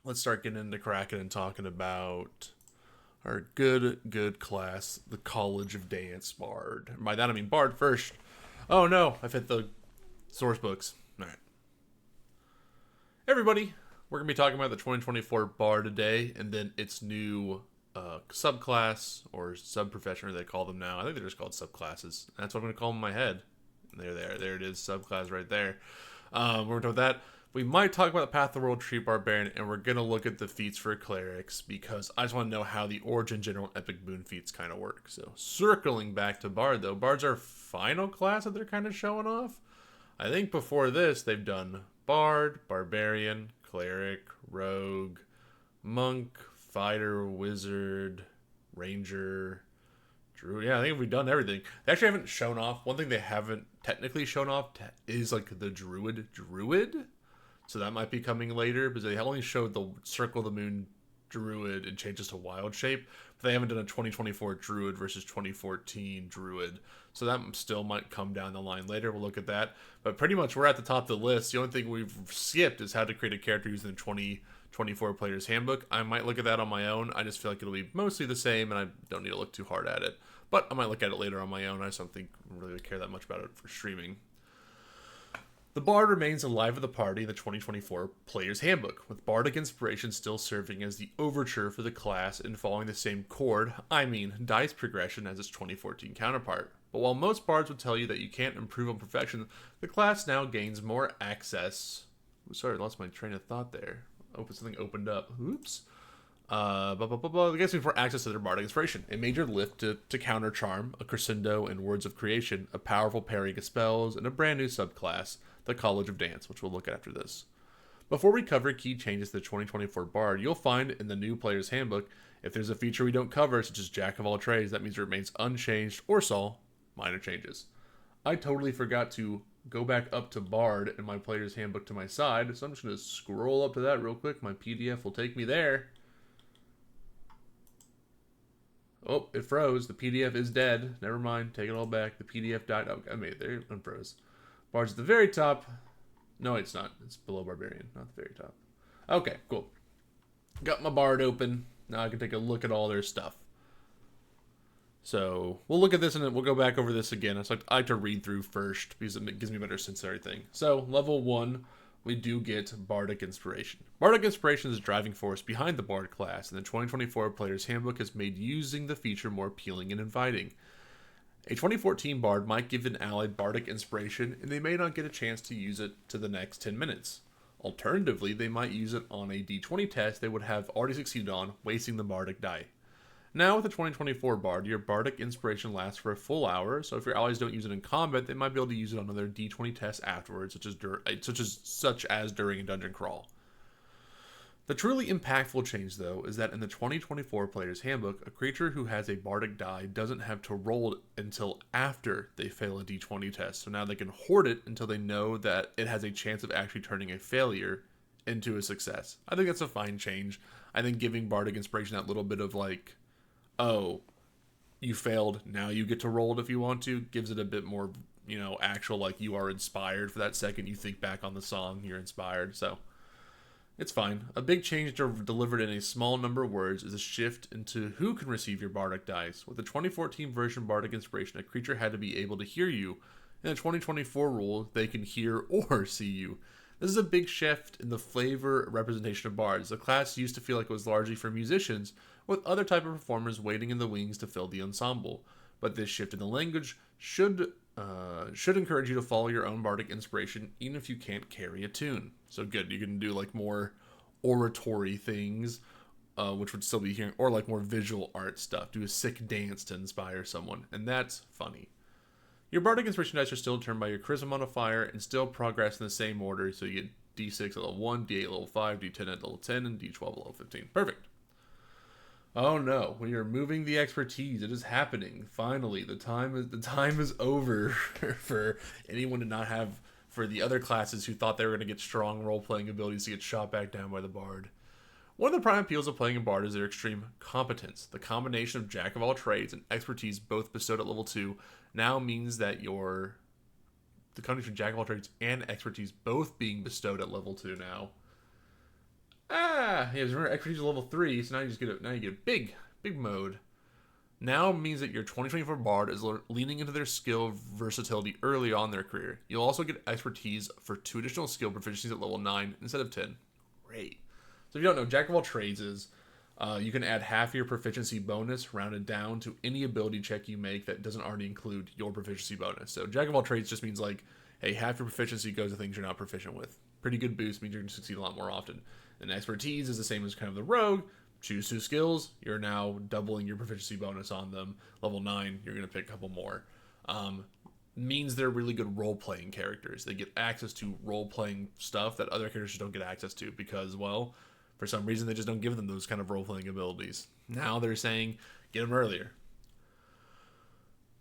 let's start getting into cracking and talking about our good class, the College of Dance Bard. And by that I mean Bard first. Oh no, I've hit the source books. All right, everybody, we're gonna be talking about the 2024 Bard today, and then its new subclass or sub-profession, they call them now. I think they're just called subclasses. That's what I'm gonna call them in my head. There it is, subclass right there. We're gonna talk about that. We might talk about the Path of the World Tree Barbarian, and we're gonna look at the feats for clerics because I just want to know how the Origin General Epic Boon feats kind of work. So circling back to Bard though, Bard's our final class that they're kind of showing off. I think before this they've done Bard, Barbarian, Cleric, Rogue, Monk, Fighter, Wizard, Ranger, Druid. Yeah, I think we've done everything. They actually haven't shown off. One thing they haven't technically shown off is like the Druid. So that might be coming later because they only showed the Circle of the Moon Druid and changes to wild shape. But they haven't done a 2024 Druid versus 2014 Druid. So that still might come down the line later. We'll look at that. But pretty much we're at the top of the list. The only thing we've skipped is how to create a character using the 2024 Player's Handbook. I might look at that on my own. I just feel like it'll be mostly the same and I don't need to look too hard at it. But I might look at it later on my own. I just don't think I really care that much about it for streaming. The Bard remains alive at the party in the 2024 Player's Handbook, with Bardic Inspiration still serving as the overture for the class and following the same dice progression as its 2014 counterpart. But while most Bards would tell you that you can't improve on perfection, the class now gains more access. Sorry, I lost my train of thought there. Something opened up. Oops. The guys for access to their Bardic Inspiration, a major lift to counter Charm, a Crescendo, and Words of Creation, a powerful parrying of spells, and a brand new subclass, the College of Dance, which we'll look at after this. Before we cover key changes to the 2024 Bard, you'll find in the new Player's Handbook, if there's a feature we don't cover, such as Jack of all trades, that means it remains unchanged or saw minor changes. I totally forgot to go back up to Bard in my Player's Handbook to my side, so I'm just going to scroll up to that real quick. My PDF will take me there. Oh, it froze. The PDF is dead. Never mind. Take it all back. The PDF died. Oh, I made it there. It unfroze. Bard's at the very top. No, it's not. It's below Barbarian, not the very top. Okay, cool. Got my Bard open. Now I can take a look at all their stuff. So we'll look at this and then we'll go back over this again. I like to read through first because it gives me a better sense of everything. So level 1, we do get Bardic Inspiration. Bardic Inspiration is the driving force behind the Bard class, and the 2024 Player's Handbook has made using the feature more appealing and inviting. A 2014 Bard might give an ally Bardic Inspiration, and they may not get a chance to use it to the next 10 minutes. Alternatively, they might use it on a d20 test they would have already succeeded on, wasting the Bardic die. Now with the 2024 Bard, your Bardic Inspiration lasts for a full hour, so if your allies don't use it in combat, they might be able to use it on another d20 tests afterwards, such as during a dungeon crawl. The truly impactful change, though, is that in the 2024 Player's Handbook, a creature who has a Bardic die doesn't have to roll it until after they fail a d20 test, so now they can hoard it until they know that it has a chance of actually turning a failure into a success. I think that's a fine change. I think giving Bardic Inspiration that little bit of like, oh, you failed, now you get to roll it if you want to, gives it a bit more, actual, like, you are inspired for that second you think back on the song, you're inspired, so it's fine. A big change delivered in a small number of words is a shift into who can receive your Bardic dice. With the 2014 version Bardic Inspiration, a creature had to be able to hear you. In the 2024 rule, they can hear or see you. This is a big shift in the flavor representation of bards. The class used to feel like it was largely for musicians, with other type of performers waiting in the wings to fill the ensemble. But this shift in the language should encourage you to follow your own Bardic Inspiration, even if you can't carry a tune. So good, you can do like more oratory things, which would still be hearing, or like more visual art stuff. Do a sick dance to inspire someone, and that's funny. Your Bardic Inspiration dice are still determined by your Charisma modifier and still progress in the same order, so you get D6 at level 1, D8 at level 5, D10 at level 10, and D12 at level 15. Perfect. Oh no, we are moving the expertise. It is happening. Finally, the time is over for anyone to not have, for the other classes who thought they were going to get strong role-playing abilities to get shot back down by the Bard. One of the prime appeals of playing a Bard is their extreme competence. The combination of Jack of all trades and expertise both bestowed at level 2 now means that the combination of Jack of all trades and expertise both being bestowed at level 2 now. yeah. Remember, expertise is level 3, so now you just get now you get a big mode. Now means that your 2024 Bard is leaning into their skill versatility early on in their career. You'll also get expertise for 2 additional skill proficiencies at level 9 instead of 10. Great. So if you don't know, Jack of all trades is you can add half your proficiency bonus rounded down to any ability check you make that doesn't already include your proficiency bonus. So Jack of all trades just means like, hey, half your proficiency goes to things you're not proficient with. Pretty good boost, means you're going to succeed a lot more often. And expertise is the same as kind of the rogue. Choose 2 skills, you're now doubling your proficiency bonus on them. Level 9, you're going to pick a couple more. Means they're really good role-playing characters. They get access to role-playing stuff that other characters just don't get access to because, well, for some reason they just don't give them those kind of role-playing abilities. Now they're saying, get them earlier.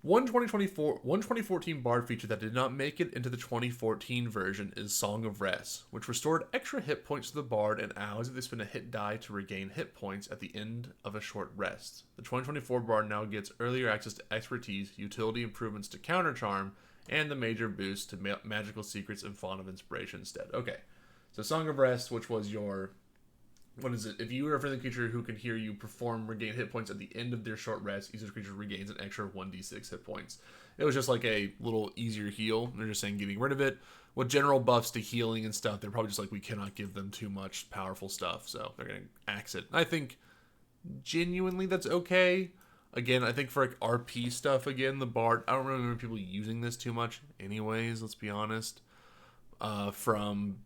One 2014 Bard feature that did not make it into the 2014 version is Song of Rest, which restored extra hit points to the Bard and allies if they spend a hit die to regain hit points at the end of a short rest. The 2024 Bard now gets earlier access to expertise, utility improvements to counter charm, and the major boost to magical secrets and font of inspiration instead. Okay, so Song of Rest, which was your... What is it? If you are a friendly creature who can hear you perform regain hit points at the end of their short rest, each creature regains an extra 1d6 hit points. It was just like a little easier heal. They're just saying getting rid of it. With general buffs to healing and stuff, they're probably just like, we cannot give them too much powerful stuff, so they're going to axe it. I think genuinely that's okay. Again, I think for like RP stuff, again, the Bard, I don't really remember people using this too much anyways, let's be honest. From...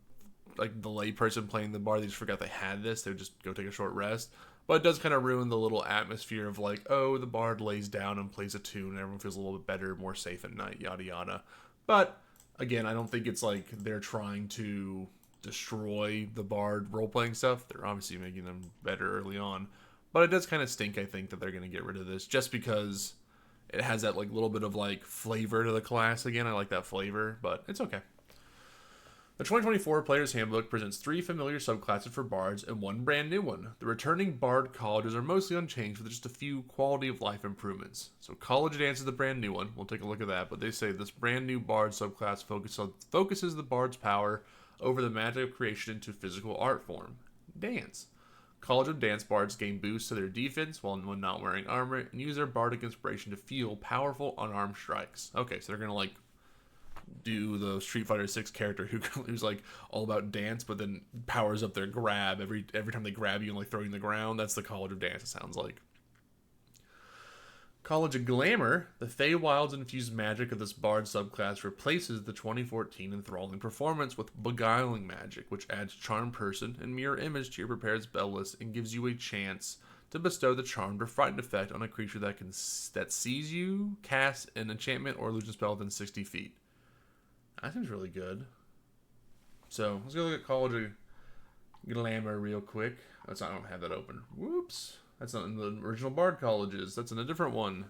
like the layperson playing the Bard, they just forgot they had this. They would just go take a short rest. But it does kind of ruin the little atmosphere of like, oh, the Bard lays down and plays a tune and everyone feels a little bit better, more safe at night, yada yada. But again, I don't think it's like they're trying to destroy the Bard role-playing stuff. They're obviously making them better early on. But it does kind of stink, I think, that they're going to get rid of this just because it has that like little bit of like flavor to the class again. I like that flavor, but it's okay. The 2024 Player's Handbook presents 3 familiar subclasses for Bards and 1 brand new one. The returning Bard colleges are mostly unchanged with just a few quality of life improvements. So College Dance is the brand new one. We'll take a look at that, but they say this brand new Bard subclass focuses the Bard's power over the magic of creation into physical art form. Dance. College of Dance Bards gain boosts to their defense when not wearing armor and use their Bardic inspiration to feel powerful unarmed strikes. Okay, so they're going to like do the Street Fighter 6 character who's like all about dance, but then powers up their grab every time they grab you and like throw you in the ground. That's the College of Dance, it sounds like. College of Glamour, the Feywild's infused magic of this Bard subclass replaces the 2014 enthralling performance with Beguiling magic, which adds Charm Person and Mirror Image to your prepared spell list and gives you a chance to bestow the Charmed or Frightened effect on a creature that sees you cast an enchantment or illusion spell within 60 feet. That seems really good. So let's go look at College of Glamour real quick. I don't have that open. Whoops. That's not in the original Bard colleges. That's in a different one.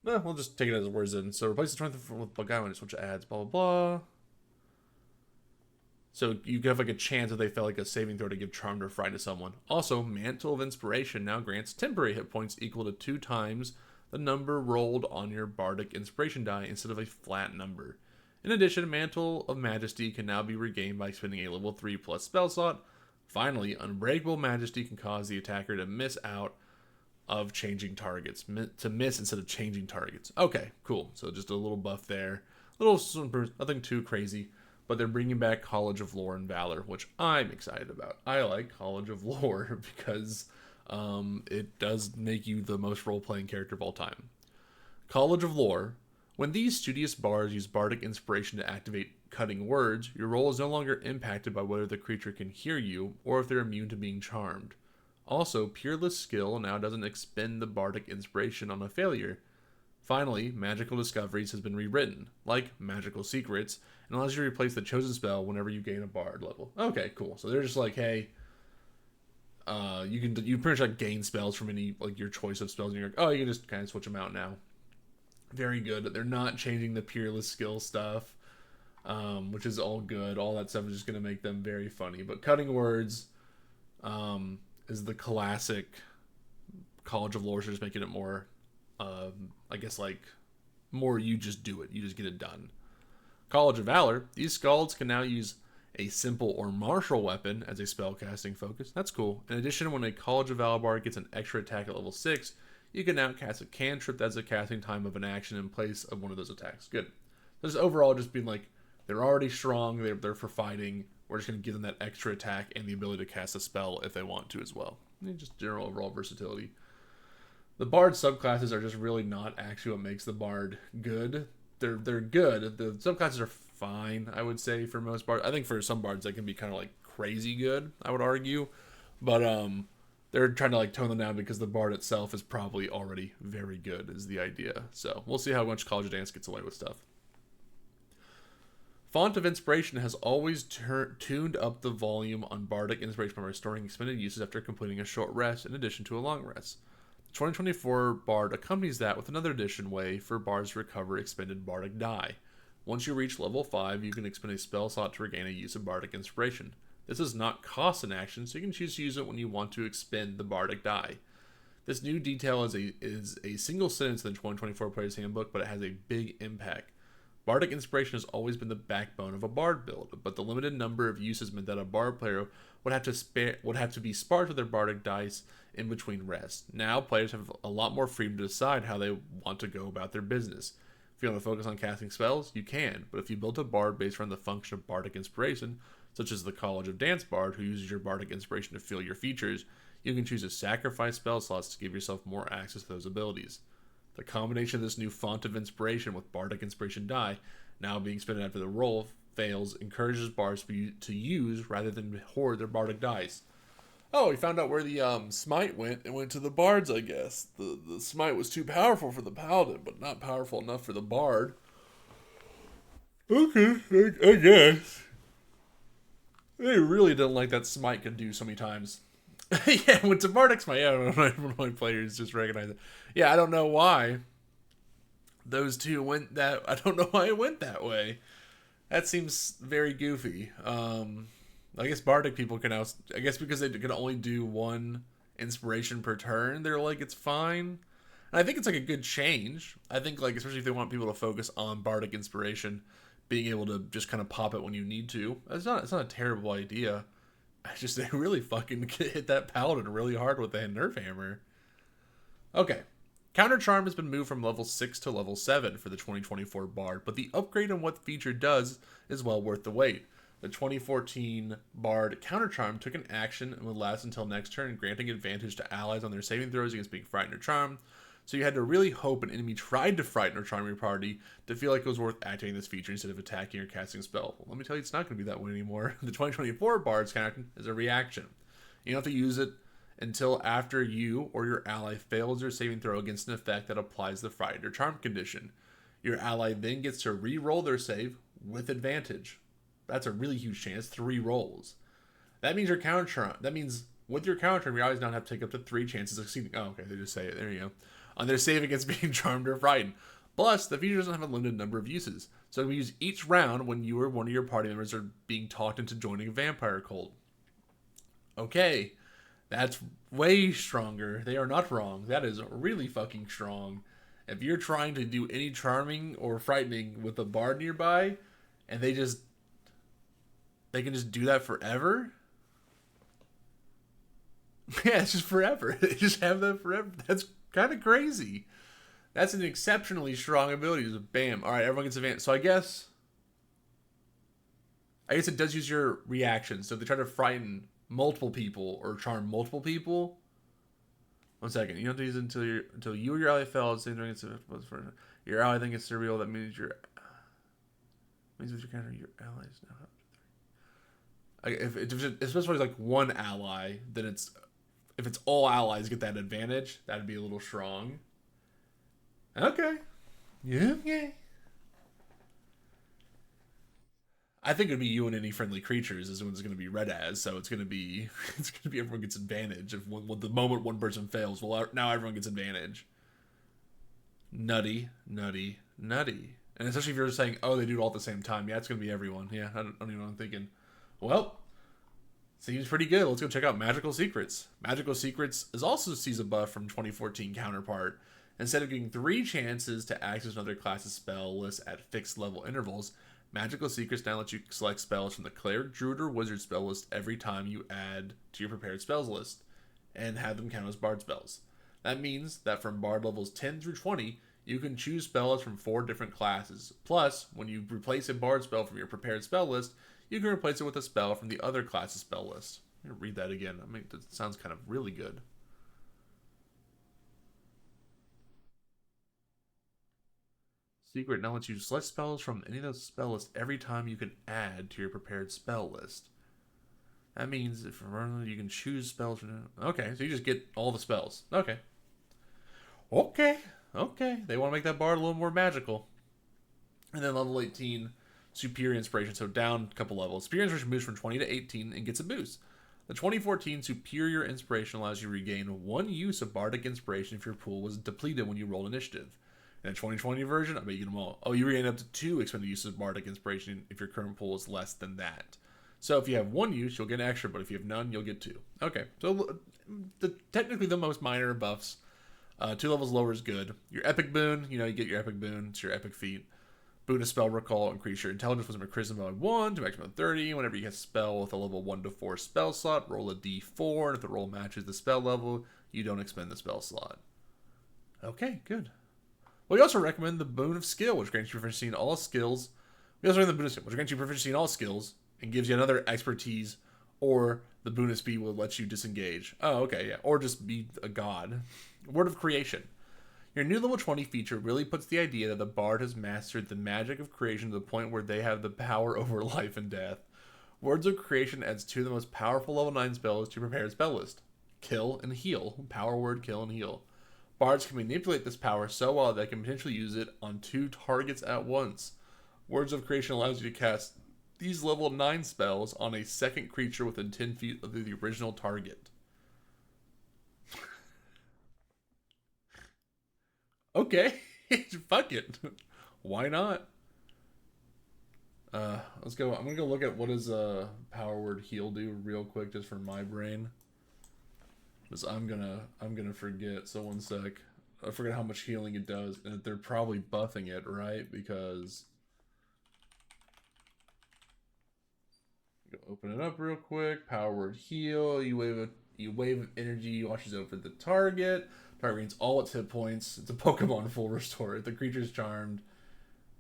No, we'll just take it as words in. So replace the 24 with Beguiling, which adds blah, blah, blah. So you have like a chance if they fail like a saving throw to give Charmed or Frightened to someone. Also, Mantle of Inspiration now grants temporary hit points equal to 2 times the number rolled on your Bardic Inspiration die instead of a flat number. In addition, Mantle of Majesty can now be regained by spending a level 3 plus spell slot. Finally, Unbreakable Majesty can cause the attacker to miss out of changing targets. To miss instead of changing targets. Okay, cool. So just a little buff there. Nothing too crazy. But they're bringing back College of Lore and Valor, which I'm excited about. I like College of Lore because it does make you the most role-playing character of all time. College of Lore. When these studious bards use Bardic Inspiration to activate cutting words, your role is no longer impacted by whether the creature can hear you or if they're immune to being charmed. Also, Peerless Skill now doesn't expend the Bardic Inspiration on a failure. Finally, Magical Discoveries has been rewritten, like Magical Secrets, and allows you to replace the chosen spell whenever you gain a Bard level. Okay, cool. So they're just like, hey, you pretty much like gain spells from any like your choice of spells, and you're like, oh, you can just kind of switch them out now. Very good. They're not changing the Peerless Skill stuff, which is all good. All that stuff is just going to make them very funny. But Cutting Words is the classic College of Lore, so just making it more, I guess, like, more you just do it. You just get it done. College of Valor. These Scalds can now use a simple or martial weapon as a spellcasting focus. That's cool. In addition, when a College of Valor Bard gets an extra attack at level 6, you can now cast a cantrip that's a casting time of an action in place of one of those attacks. Good. This overall just being like, they're already strong, they're for fighting. We're just going to give them that extra attack and the ability to cast a spell if they want to as well. And just general overall versatility. The Bard subclasses are just really not actually what makes the Bard good. They're good. The subclasses are fine, I would say, for most Bards. I think for some Bards, they can be kind of like crazy good, I would argue. But they're trying to like tone them down because the Bard itself is probably already very good, is the idea. So we'll see how much College of Dance gets away with stuff. Font of Inspiration has always tuned up the volume on Bardic Inspiration by restoring expended uses after completing a short rest in addition to a long rest. The 2024 Bard accompanies that with another addition way for Bards to recover expended Bardic die. Once you reach level 5, you can expend a spell slot to regain a use of Bardic Inspiration. This does not cost an action, so you can choose to use it when you want to expend the Bardic die. This new detail is a single sentence in the 2024 Player's Handbook, but it has a big impact. Bardic Inspiration has always been the backbone of a Bard build, but the limited number of uses meant that a Bard player would have to be sparse with their Bardic dice in between rests. Now, players have a lot more freedom to decide how they want to go about their business. If you want to focus on casting spells, you can, but if you built a Bard based around the function of Bardic Inspiration, such as the College of Dance Bard, who uses your Bardic Inspiration to fill your features, you can choose to sacrifice spell slots to give yourself more access to those abilities. The combination of this new Font of Inspiration with Bardic Inspiration die, now being spent after the roll fails, encourages Bards to use rather than hoard their Bardic dice. Oh, we found out where the Smite went. It went to the Bards, I guess. The Smite was too powerful for the Paladin, but not powerful enough for the Bard. Okay, I guess. They really didn't like that Smite could do so many times. Yeah, it went to Bardic Smite. Yeah, I don't know, one of my players just recognized it. Yeah, I don't know why those two went that. I don't know why it went that way. That seems very goofy. I guess Bardic people can now. I guess because they can only do one inspiration per turn, they're like it's fine. And I think it's like a good change. I think like especially if they want people to focus on Bardic Inspiration, being able to just kind of pop it when you need to. It's not a terrible idea. I just they really fucking hit that Paladin really hard with that Nerf hammer. Okay. Counter Charm has been moved from level 6 to level 7 for the 2024 Bard, but the upgrade on what the feature does is well worth the wait. The 2014 Bard Counter Charm took an action and would last until next turn, granting advantage to allies on their saving throws against being frightened or charmed. So you had to really hope an enemy tried to frighten or charm your party to feel like it was worth activating this feature instead of attacking or casting a spell. Well, let me tell you, it's not going to be that way anymore. The 2024 Bard's counter is a reaction. You don't have to use it until after you or your ally fails their saving throw against an effect that applies the frightened or charm condition. Your ally then gets to re-roll their save with advantage. That's a really huge chance, 3 rolls. That means your counter charm. That means with your counter charm, your allies now have to take up to 3 chances of succeeding. Oh, okay, they just say it. There you go. On their save against being charmed or frightened. Plus, the feature doesn't have a limited number of uses, so it can be used each round when you or one of your party members are being talked into joining a vampire cult. Okay, that's way stronger. They are not wrong. That is really fucking strong. If you're trying to do any charming or frightening with a bard nearby, and they can just do that forever. Yeah, it's just forever. They just have that forever. That's kind of crazy. That's an exceptionally strong ability. Just bam. All right, everyone gets advantage. So I guess it does use your reaction. So if they try to frighten multiple people or charm multiple people. 1 second. You don't have to use it until you or your ally fail. Your ally then gets to reveal. That means with your counter, your allies now have 3. If it's especially like one ally, then if it's all allies get that advantage, that'd be a little strong. Okay. Yeah, okay. I think it'd be you and any friendly creatures is what's going to be read as, so it's going to be everyone gets advantage. If the moment one person fails, well, now everyone gets advantage. Nutty. And especially if you're saying, oh, they do it all at the same time. Yeah, it's going to be everyone. Yeah, I don't even know what I'm thinking. Well, seems pretty good. Let's go check out Magical Secrets. Magical Secrets is also sees a buff from 2014 counterpart. Instead of getting 3 chances to access another class's spell list at fixed level intervals, Magical Secrets now lets you select spells from the Cleric, Druid, or Wizard spell list every time you add to your prepared spells list, and have them count as Bard spells. That means that from Bard levels 10 through 20, you can choose spells from 4 different classes. Plus, when you replace a Bard spell from your prepared spell list, you can replace it with a spell from the other class's spell list. I'm going to read that again. I mean, that sounds kind of really good. Secret now lets you select spells from any of those spell lists every time you can add to your prepared spell list. That means if you can choose spells from... Okay, so you just get all the spells. Okay. Okay. They want to make that bard a little more magical. And then level 18, Superior Inspiration. So down a couple levels. Superior Inspiration moves from 20 to 18 and gets a boost. The 2014 Superior Inspiration allows you to regain 1 use of Bardic Inspiration if your pool was depleted when you rolled initiative. In the 2020 version, I bet you get them all. Oh, you regain up to 2 expended uses of Bardic Inspiration if your current pool is less than that. So if you have 1 use, you'll get an extra, but if you have none, you'll get 2. Okay, so technically the most minor buffs. 2 levels lower is good. Your Epic Boon, you get your Epic Boon. It's your Epic Feat. Boon of Spell Recall, increase your intelligence wisdom or charisma by 1 to maximum 30. Whenever you get a spell with a level 1 to 4 spell slot, roll a d4, and if the roll matches the spell level, you don't expend the spell slot. Okay, good. We also recommend the Boon of Skill, which grants you proficiency in all skills. We also recommend the Boon of Skill, which grants you proficiency in all skills and gives you another expertise, or the Boon of Speed will let you disengage. Oh, okay, yeah. Or just be a god. Word of Creation. Your new level 20 feature really puts the idea that the bard has mastered the magic of creation to the point where they have the power over life and death. Words of Creation adds 2 of the most powerful level 9 spells to your prepared spell list. Kill and Heal. Power word, kill and heal. Bards can manipulate this power so well that they can potentially use it on 2 targets at once. Words of Creation allows you to cast these level 9 spells on a second creature within 10 feet of the original target. Okay, fuck it. Why not? Let's go. I'm gonna go look at what does power word heal do real quick, just for my brain. Because I'm gonna forget. So 1 sec. I forget how much healing it does, and they're probably buffing it, right? Because go open it up real quick. Power word heal. You wave energy washes over the target. Target regains all its hit points. It's a Pokemon full restore. The creature's charmed.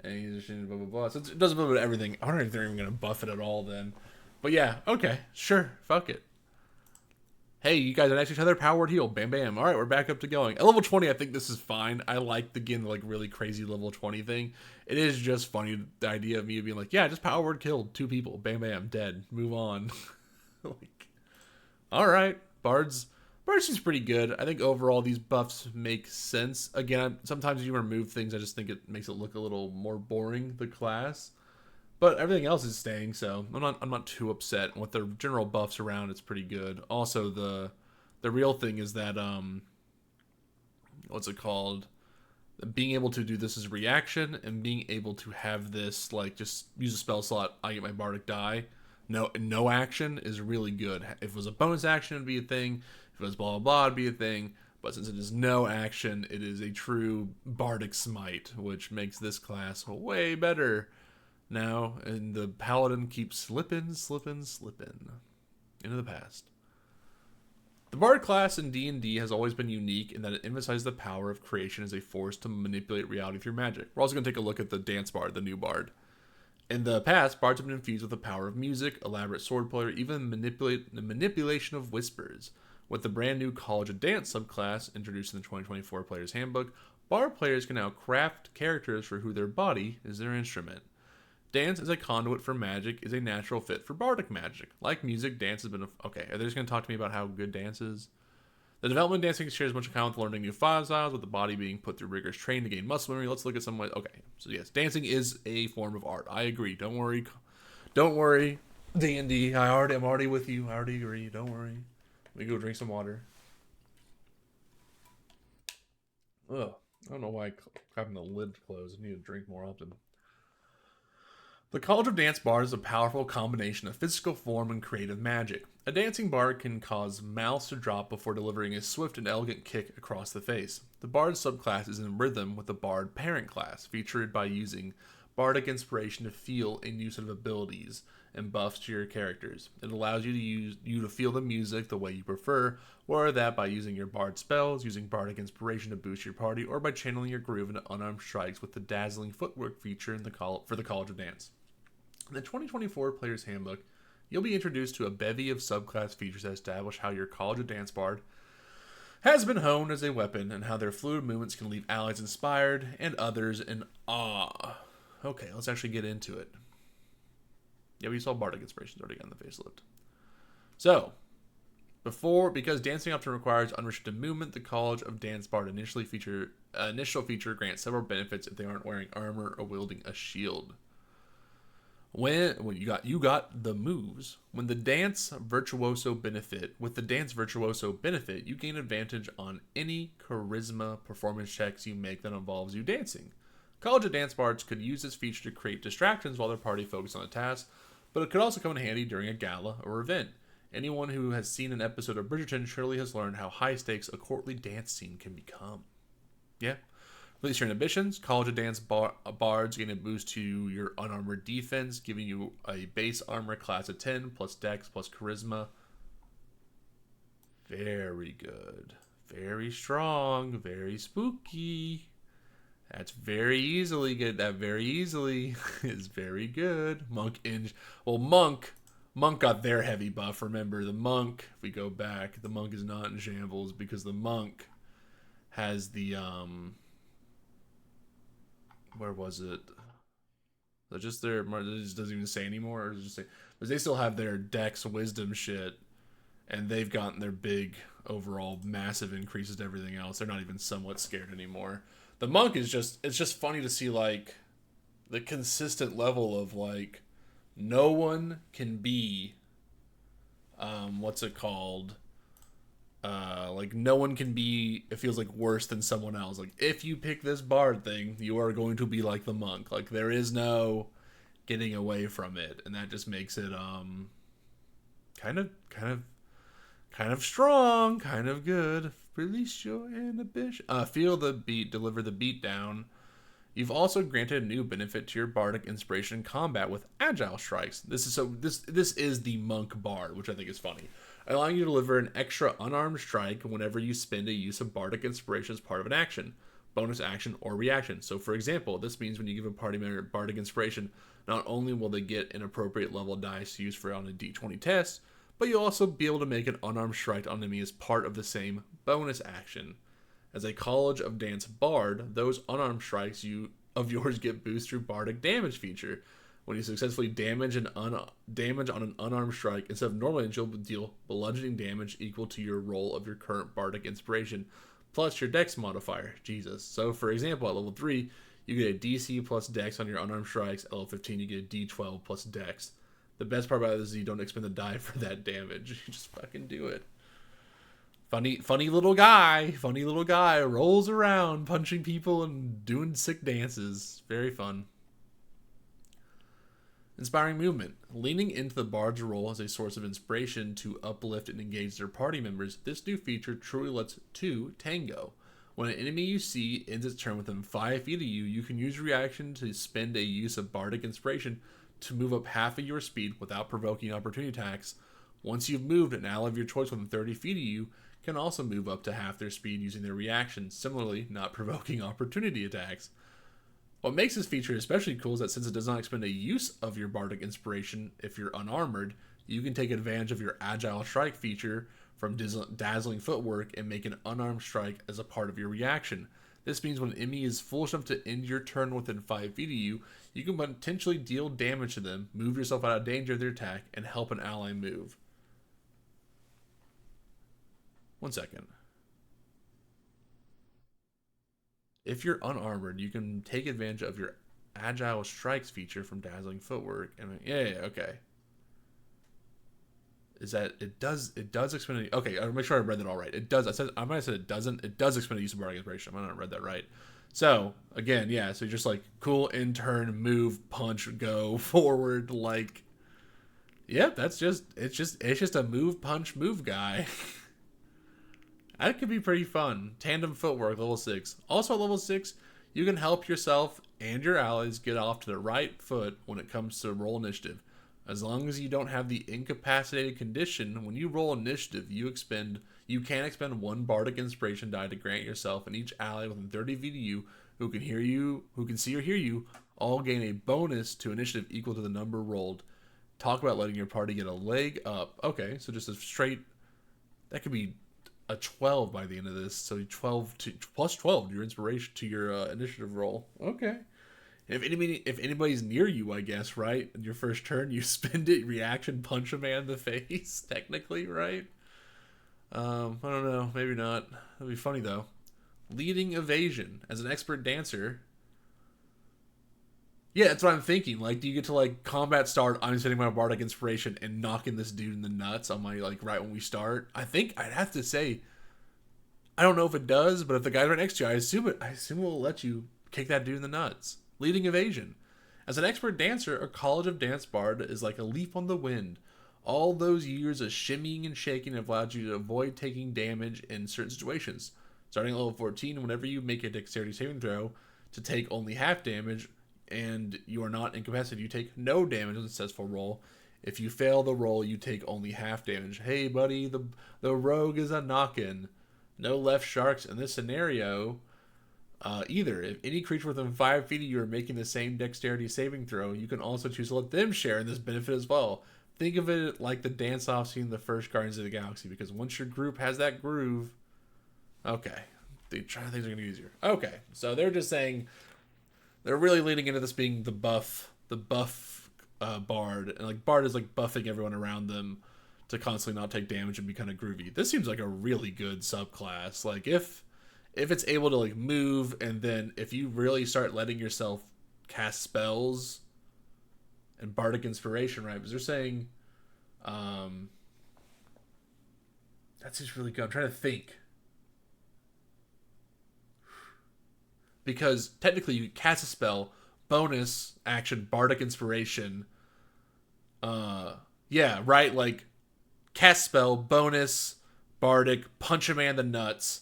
And he's blah blah blah. So it does a little bit of everything. I don't know if they're even gonna buff it at all then. But yeah, okay, sure, fuck it. Hey, you guys are next to each other. Power word heal. Bam bam. All right, we're back up to going. At level 20, I think this is fine. I like the really crazy level 20 thing. It is just funny, the idea of me being like, yeah, just power word killed 2 people. Bam bam, dead. Move on. Like, all right, Bards seems pretty good. I think overall these buffs make sense. Again, sometimes you remove things, I just think it makes it look a little more boring, the class. But everything else is staying, so I'm not too upset. With the general buffs around, it's pretty good. Also, the real thing is that what's it called? Being able to do this as a reaction and being able to have this just use a spell slot, I get my bardic die. No action is really good. If it was a bonus action, it'd be a thing. If it was blah blah blah, it'd be a thing. But since it is no action, it is a true bardic smite, which makes this class way better now. And the paladin keeps slipping into the past. The bard class in D&D has always been unique in that it emphasizes the power of creation as a force to manipulate reality through magic. We're also going to take a look at the dance bard, the new bard. In the past, bards have been infused with the power of music, elaborate swordplay, or even the manipulation of whispers. With the brand new College of Dance subclass introduced in the 2024 Player's Handbook, bard players can now craft characters for who their body is their instrument. Dance as a conduit for magic is a natural fit for bardic magic. Like music, dance has been okay, are they just going to talk to me about how good dance is? The development of dancing shares much in common with learning new five styles, with the body being put through rigorous training to gain muscle memory. Let's look at some ways. Okay, so yes, dancing is a form of art. I agree. Don't worry, D&D. I'm already with you. I already agree. Don't worry. Let me go drink some water. Ugh, I don't know why I'm having the lid closed. I need to drink more often. The College of Dance Bard is a powerful combination of physical form and creative magic. A dancing bard can cause mouths to drop before delivering a swift and elegant kick across the face. The bard subclass is in rhythm with the bard parent class, featured by using bardic inspiration to feel and use of abilities and buffs to your characters. It allows you to feel the music the way you prefer, or that by using your bard spells, using bardic inspiration to boost your party, or by channeling your groove into unarmed strikes with the dazzling footwork feature for the College of Dance. In the 2024 Player's Handbook, you'll be introduced to a bevy of subclass features that establish how your College of Dance bard has been honed as a weapon and how their fluid movements can leave allies inspired and others in awe. Okay, let's actually get into it. Yeah, we saw bardic inspirations already on the facelift. So, because dancing often requires unrestricted movement, the College of Dance Bard initial feature grants several benefits if they aren't wearing armor or wielding a shield. When you got the moves. With the dance virtuoso benefit, you gain advantage on any charisma performance checks you make that involves you dancing. College of Dance Bards could use this feature to create distractions while their party focus on a task, but it could also come in handy during a gala or event. Anyone who has seen an episode of Bridgerton surely has learned how high stakes a courtly dance scene can become. Yeah. Release your inhibitions. College of Dance Bards gain a boost to your unarmored defense, giving you a base armor class of 10 plus dex plus charisma. Very good. Very strong. Very spooky. That's very easily good. That very easily is very good. Monk got their heavy buff. Remember, the monk, if we go back, the monk is not in shambles because the monk has the where was it? So just their, it just doesn't even say anymore, or just say, because they still have their dex wisdom shit, and they've gotten their big overall massive increases to everything else. They're not even somewhat scared anymore. The monk is it's just funny to see like the consistent level of like no one can be what's it called? Like no one can be, it feels like, worse than someone else. Like if you pick this bard thing, you are going to be like the monk. Like there is no getting away from it, and that just makes it kind of strong, kind of good. Release your inhibition. Feel the beat, deliver the beat down. You've also granted a new benefit to your bardic inspiration in combat with agile strikes. This is the monk bard, which I think is funny, allowing you to deliver an extra unarmed strike whenever you spend a use of bardic inspiration as part of an action, bonus action, or reaction. So, for example, this means when you give a party member bardic inspiration, not only will they get an appropriate level dice to use for on a d20 test, but you'll also be able to make an unarmed strike on enemy as part of the same bonus action. As a College of Dance Bard, those unarmed strikes of yours get boost through Bardic damage feature. When you successfully damage on an unarmed strike, instead of normally, you'll deal bludgeoning damage equal to your roll of your current Bardic inspiration, plus your Dex modifier. Jesus. So, for example, at level 3, you get a DC plus Dex on your unarmed strikes. At level 15, you get a D12 plus Dex. The best part about this is you don't expend the die for that damage. You just fucking do it. Funny little guy rolls around punching people and doing sick dances. Very fun. Inspiring movement. Leaning into the bard's role as a source of inspiration to uplift and engage their party members, this new feature truly lets two tango. When an enemy you see ends its turn within 5 feet of you, you can use your reaction to spend a use of bardic inspiration to move up half of your speed without provoking opportunity attacks. Once you've moved, an ally of your choice within 30 feet of you can also move up to half their speed using their reaction, similarly not provoking opportunity attacks. What makes this feature especially cool is that since it does not expend a use of your bardic inspiration if you're unarmored, you can take advantage of your agile strike feature from dazzling footwork and make an unarmed strike as a part of your reaction. This means when an enemy is foolish enough to end your turn within 5 feet of you, you can potentially deal damage to them, move yourself out of danger of their attack, and help an ally move. 1 second. If you're unarmored, you can take advantage of your agile strikes feature from dazzling footwork. And okay. Is that it does expend? Okay, I'll make sure I read that all right. It does. I might have said it doesn't. It does expend the use of bardic inspiration. I might not have read that right. So again, yeah. So you're just like cool in turn, move, punch, go forward. Like, yep. It's just a move, punch, move guy. That could be pretty fun. Tandem footwork, level 6. Also at level 6, you can help yourself and your allies get off to the right foot when it comes to roll initiative. As long as you don't have the incapacitated condition, when you roll initiative, you can expend one bardic inspiration die to grant yourself and each ally within 30 feet of you who can see or hear you, all gain a bonus to initiative equal to the number rolled. Talk about letting your party get a leg up. Okay, so just a straight, that could be a 12 by the end of this. So 12 to plus 12 to your inspiration to your initiative roll. Okay. If anybody's near you, I guess, right? In your first turn, you spend it, reaction, punch a man in the face, technically, right? I don't know, maybe not. That'd be funny though. Leading evasion as an expert dancer. Yeah, that's what I'm thinking. Like, do you get to like combat start? I'm setting my bardic inspiration and knocking this dude in the nuts on my like right when we start. I think I'd have to say, I don't know if it does, but if the guy's right next to you, I assume it will let you kick that dude in the nuts. Leading evasion. As an expert dancer, a College of Dance Bard is like a leap on the wind. All those years of shimmying and shaking have allowed you to avoid taking damage in certain situations. Starting at level 14, whenever you make a dexterity saving throw to take only half damage and you are not incapacitated, you take no damage on a successful roll. If you fail the roll, you take only half damage. Hey, buddy, the rogue is a knock-in. No left sharks in this scenario. Either. If any creature within 5 feet of you are making the same dexterity saving throw, you can also choose to let them share in this benefit as well. Think of it like the dance-off scene in the first Guardians of the Galaxy, because once your group has that groove... Okay. Things are going to be easier. Okay. So they're just saying... They're really leading into this being the buff Bard. And like Bard is like buffing everyone around them to constantly not take damage and be kind of groovy. This seems like a really good subclass. Like if it's able to like move, and then if you really start letting yourself cast spells and bardic inspiration, right? Because they're saying that seems really good. I'm trying to think. Because technically you cast a spell, bonus action, bardic inspiration. Yeah, right? Like cast spell, bonus, bardic, punch a man in the nuts,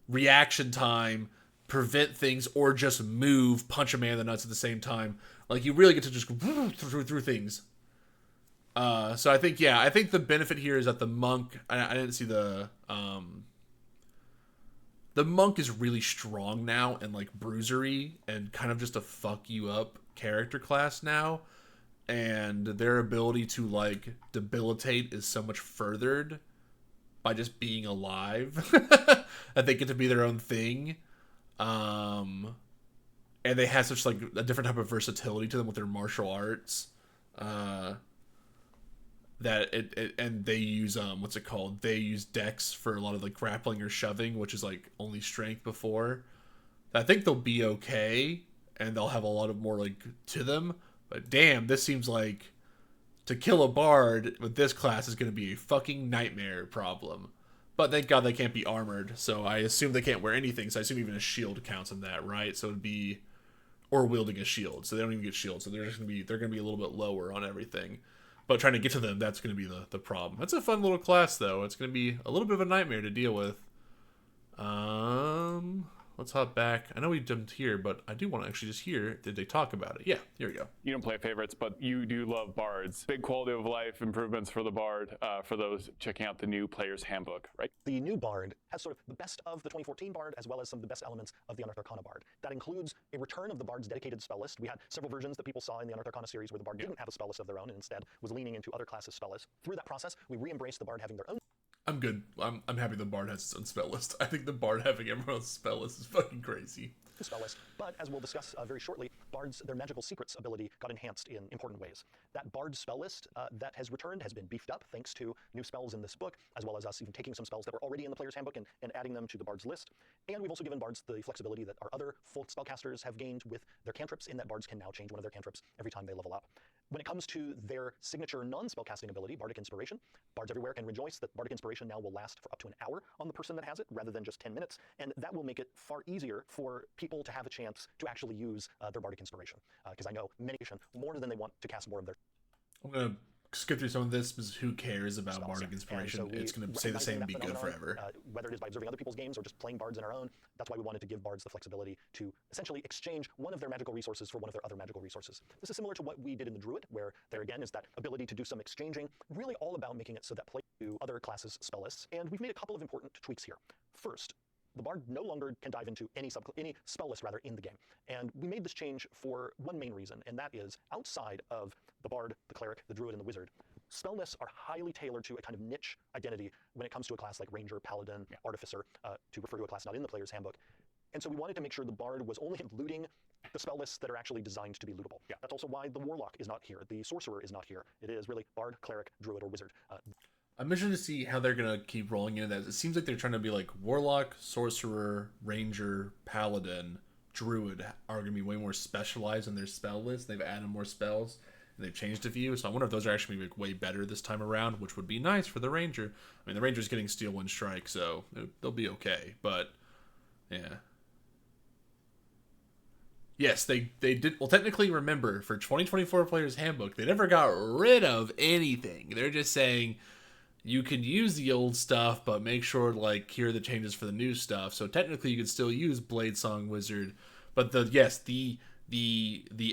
reaction time, prevent things, or just move, punch a man in the nuts at the same time. Like you really get to just go through things. So I think the benefit here is that the monk, I didn't see the monk is really strong now and like bruisery and kind of just a fuck you up character class now. And their ability to like debilitate is so much furthered by just being alive that they get to be their own thing. And they have such like a different type of versatility to them with their martial arts. That and they use what's it called? They use dex for a lot of like grappling or shoving, which is like only strength before. I think they'll be okay, and they'll have a lot of more like to them. But damn, this seems like to kill a bard with this class is going to be a fucking nightmare problem. But thank God they can't be armored, so I assume they can't wear anything. So I assume even a shield counts in that, right? So it'd be or wielding a shield, so they don't even get shields. So they're gonna be a little bit lower on everything. But trying to get to them, that's going to be the problem. That's a fun little class, though. It's going to be a little bit of a nightmare to deal with. Let's hop back. I know we jumped here, but I do want to actually just hear, did they talk about it? Yeah, here we go. You don't play favorites, but you do love bards. Big quality of life improvements for the bard, for those checking out the new player's handbook, right? The new bard has sort of the best of the 2014 bard, as well as some of the best elements of the Unearthed Arcana bard. That includes a return of the bard's dedicated spell list. We had several versions that people saw in the Unearthed Arcana series where the bard didn't have a spell list of their own and instead was leaning into other classes' spell lists. Through that process, we re-embraced the bard having their own. I'm good. I'm happy the bard has its own spell list. I think the bard having everyone's spell list is fucking crazy. Spell list, but as we'll discuss very shortly, bards, their magical secrets ability got enhanced in important ways. That bard spell list that has returned has been beefed up thanks to new spells in this book, as well as us even taking some spells that were already in the player's handbook and adding them to the bard's list. And we've also given bards the flexibility that our other folk spellcasters have gained with their cantrips, in that bards can now change one of their cantrips every time they level up. When it comes to their signature non-spellcasting ability, Bardic Inspiration, bards everywhere can rejoice that Bardic Inspiration now will last for up to an hour on the person that has it, rather than just 10 minutes, and that will make it far easier for people to have a chance to actually use their Bardic Inspiration. Because I know many more than they want to cast more of their... skip through some of this because who cares about spells. Bardic Inspiration? And so It's going to say the same and be good forever. Whether it is by observing other people's games or just playing Bards on our own, that's why we wanted to give Bards the flexibility to essentially exchange one of their magical resources for one of their other magical resources. This is similar to what we did in the Druid, where there again is that ability to do some exchanging, really all about making it so that players do other classes' spell lists. And we've made a couple of important tweaks here. First, the Bard no longer can dive into any spell list in the game. And we made this change for one main reason, and that is outside of the Bard, the Cleric, the Druid, and the Wizard, spell lists are highly tailored to a kind of niche identity when it comes to a class like Ranger, Paladin, Artificer, to refer to a class not in the player's handbook. And so we wanted to make sure the Bard was only looting the spell lists that are actually designed to be lootable. That's also why the Warlock is not here, the Sorcerer is not here. It is really Bard, Cleric, Druid, or Wizard. I'm interested to see how they're going to keep rolling into that. It seems like they're trying to be like Warlock, Sorcerer, Ranger, Paladin, Druid are going to be way more specialized in their spell list. They've added more spells, and they've changed a few. So I wonder if those are actually going to be way better this time around, which would be nice for the Ranger. I mean, the Ranger's getting Steel Wind Strike, so they'll be okay. But, yeah. Yes, they did. Well, technically, remember, for 2024 Players Handbook, they never got rid of anything. They're just saying you can use the old stuff, but make sure here are the changes for the new stuff. So technically, you can still use Blade Song Wizard, but the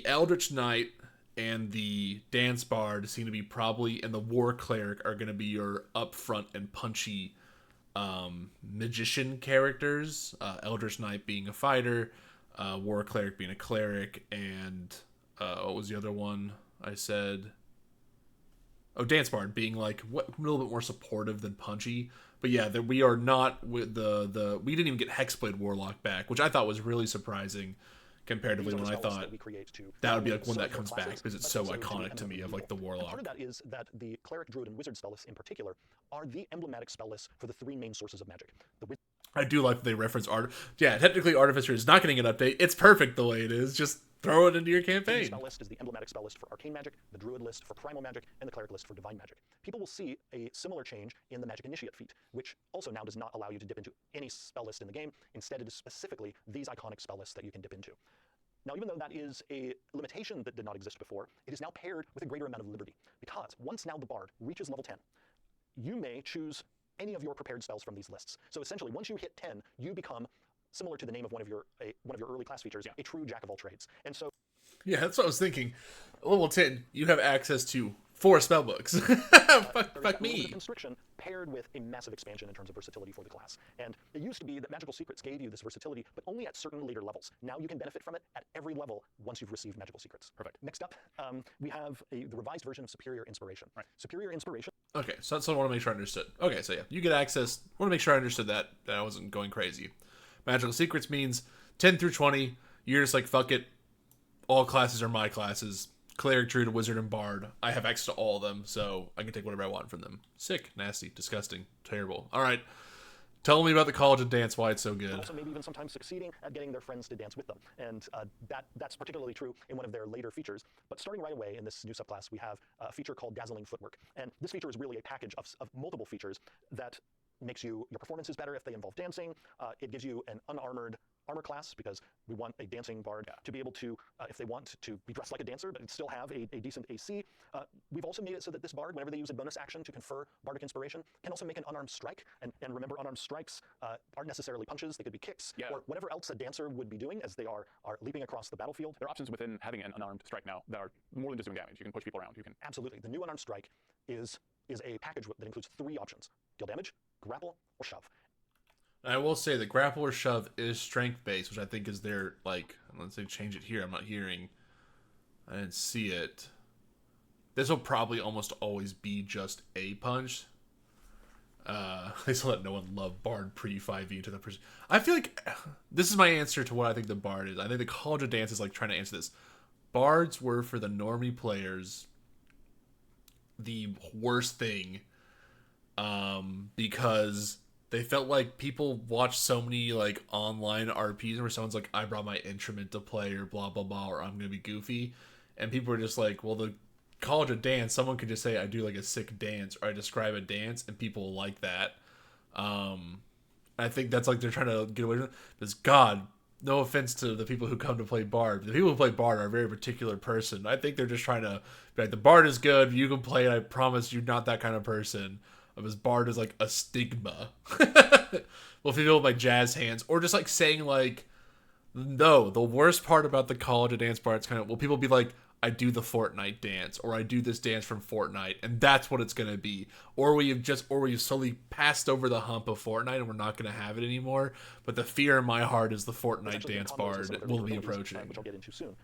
Eldritch Knight and the Dance Bard seem to be probably, and the War Cleric are going to be your upfront and punchy magician characters. Eldritch Knight being a fighter, War Cleric being a cleric, and what was the other one I said? Oh, Dance Bard being a little bit more supportive than punchy. But yeah, that we are not with we didn't even get Hexblade Warlock back, which I thought was really surprising comparatively when I thought that would be one that comes back because it's so iconic to me of the Warlock. Part of that is that the Cleric, Druid, and Wizard spell lists in particular are the emblematic spell lists for the three main sources of magic. I do like that they reference art. Yeah, technically Artificer is not getting an update. It's perfect the way it is. Just throw it into your campaign. The spell list is the emblematic spell list for arcane magic, the Druid list for primal magic, and the Cleric list for divine magic. People will see a similar change in the Magic Initiate feat, which also now does not allow you to dip into any spell list in the game. Instead, it is specifically these iconic spell lists that you can dip into. Now, even though that is a limitation that did not exist before, it is now paired with a greater amount of liberty, because once now the Bard reaches level 10, you may choose any of your prepared spells from these lists. So essentially, once you hit 10, you become, similar to the name of one of your early class features, a true jack of all trades. And so, yeah, that's what I was thinking. Level 10, you have access to 4 spellbooks. Fuck me. Constriction paired with a massive expansion in terms of versatility for the class. And it used to be that Magical Secrets gave you this versatility, but only at certain later levels. Now you can benefit from it at every level once you've received Magical Secrets. Perfect. Next up, we have the revised version of Superior Inspiration. Right. Superior Inspiration. Okay, so that's what I want to make sure I understood. Okay, so yeah, you get access. I want to make sure I understood that I wasn't going crazy. Magical Secrets means 10 through 20. You're just like, fuck it. All classes are my classes. Cleric, Druid, Wizard, and Bard. I have access to all of them, so I can take whatever I want from them. Sick, nasty, disgusting, terrible. All right, tell me about the College of Dance, why it's so good. Also maybe even sometimes succeeding at getting their friends to dance with them. And that's particularly true in one of their later features. But starting right away in this new subclass, we have a feature called Dazzling Footwork. And this feature is really a package of multiple features that makes your performances better if they involve dancing. It gives you an unarmored armor class, because we want a dancing bard to be able to, if they want to be dressed like a dancer, but still have a decent AC. We've also made it so that this bard, whenever they use a bonus action to confer bardic inspiration, can also make an unarmed strike. And remember, unarmed strikes aren't necessarily punches. They could be kicks, or whatever else a dancer would be doing as they are leaping across the battlefield. There are options within having an unarmed strike now that are more than just doing damage. You can push people around. You can Absolutely. The new unarmed strike is a package that includes 3 options: deal damage, grapple, or shove. I will say the grapple or shove is strength based, which I think is their, let's say change it here. I'm not hearing. I didn't see it. This will probably almost always be just a punch. They still let no one love Bard pre 5e into the person. I feel like this is my answer to what I think the Bard is. I think the College of Dance is trying to answer this. Bards were, for the normie players, the worst thing. Because they felt like people watch so many online RPs where someone's like, I brought my instrument to play, or blah blah blah, or I'm gonna be goofy, and people are just like, well, the College of Dance, someone could just say I do a sick dance, or I describe a dance, and people will like that. I think that's they're trying to get away from it. Because God, no offense to the people who come to play Bard. The people who play Bard are a very particular person. I think they're just trying to be like, the Bard is good, you can play it, I promise you're not that kind of person. Because Bard is like a stigma. Well, if you know like jazz hands, or just like saying like, no, the worst part about the College of Dance Bard is kind of, well, people be like, I do the Fortnite dance, or I do this dance from Fortnite, and that's what it's gonna be. Or we've slowly passed over the hump of Fortnite, and we're not gonna have it anymore. But the fear in my heart is the Fortnite dance Bard will be approaching. Which I'll get into soon.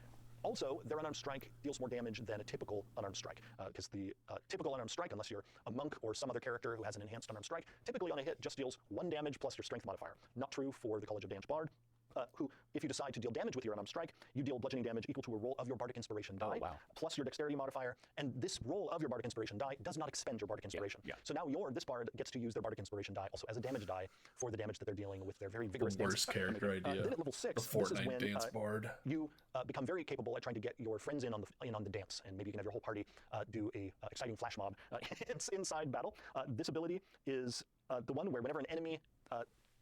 Also, their unarmed strike deals more damage than a typical unarmed strike, because the typical unarmed strike, unless you're a monk or some other character who has an enhanced unarmed strike, typically on a hit just deals 1 damage plus your strength modifier. Not true for the College of Dance Bard, who, if you decide to deal damage with your unarmed strike, you deal bludgeoning damage equal to a roll of your Bardic Inspiration die, plus your Dexterity modifier, and this roll of your Bardic Inspiration die does not expend your Bardic Inspiration. So now this Bard gets to use their Bardic Inspiration die also as a damage die for the damage that they're dealing with their very vigorous the worst character idea. Then at level 6, the Fortnite dance Bard. You become very capable at trying to get your friends in on the dance, and maybe you can have your whole party do a exciting flash mob inside battle. This ability is the one where whenever an enemy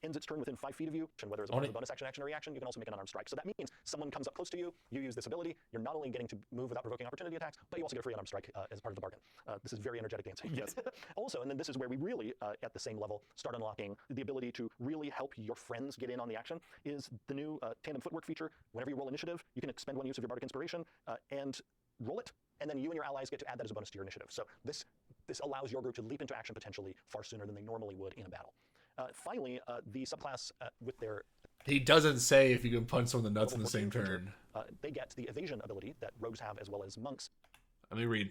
ends its turn within 5 feet of you, and whether it's a bonus action or reaction, you can also make an unarmed strike. So that means someone comes up close to you, you use this ability, you're not only getting to move without provoking opportunity attacks, but you also get a free unarmed strike as part of the bargain. This is very energetic dancing. Yes. Also, and then this is where we really, at the same level, start unlocking the ability to really help your friends get in on the action, is the new tandem footwork feature. Whenever you roll initiative, you can expend 1 use of your Bardic Inspiration and roll it, and then you and your allies get to add that as a bonus to your initiative. So this allows your group to leap into action potentially far sooner than they normally would in a battle. Finally, the subclass with their... He doesn't say if you can punch someone in the nuts in the same turn. They get the evasion ability that rogues have as well as monks. Let me read.